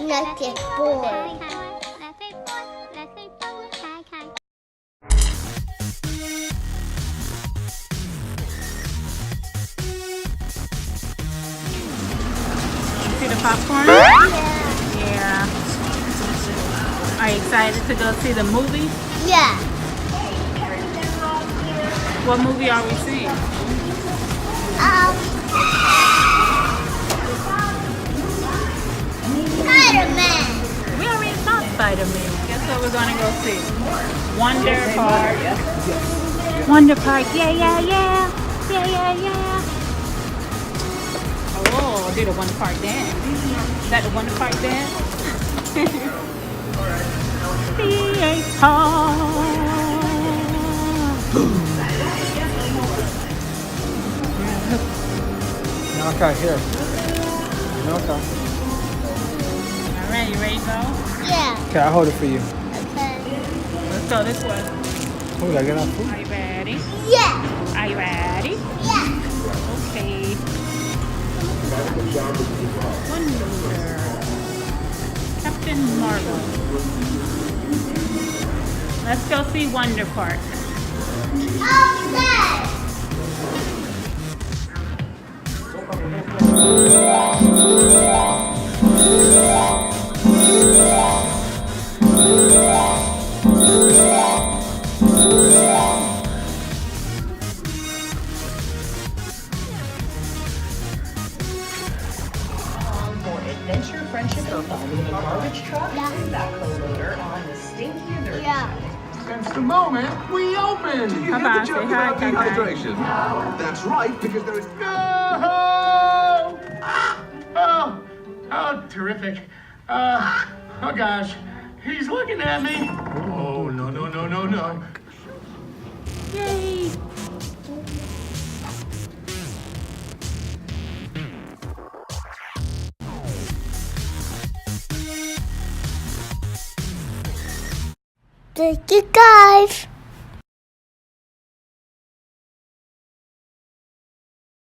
Nothing boy. See the popcorn? Yeah. Are you excited to go see the movie? Yeah. What movie are we seeing? Spider-Man. We already saw Spider-Man. Guess what we're gonna go see? Wonder Park. Wonder Park. Yeah, yeah, yeah. Yeah, yeah, yeah. Oh, do the Wonder Park dance. Is that the Wonder Park dance? Okay, here. Okay. Alright, you ready to go? Yeah. Okay, I'll hold it for you. Okay. Let's go this way. Oh, did I get our food? Are you ready? Yeah. Are you ready? Yeah. Okay. Wonder. Captain Marvel. Let's go see Wonder Park. Okay. Adventure Friendship Open, a garbage truck and backhoe loader on the stinky dirt. Yeah. Since the moment we opened. Do you Come hear on, the joke say hi, about Kai-Kai. dehydration? That's right, because there is Oh, terrific. Oh gosh, he's looking at me. Oh, no. Yay! Thank you guys.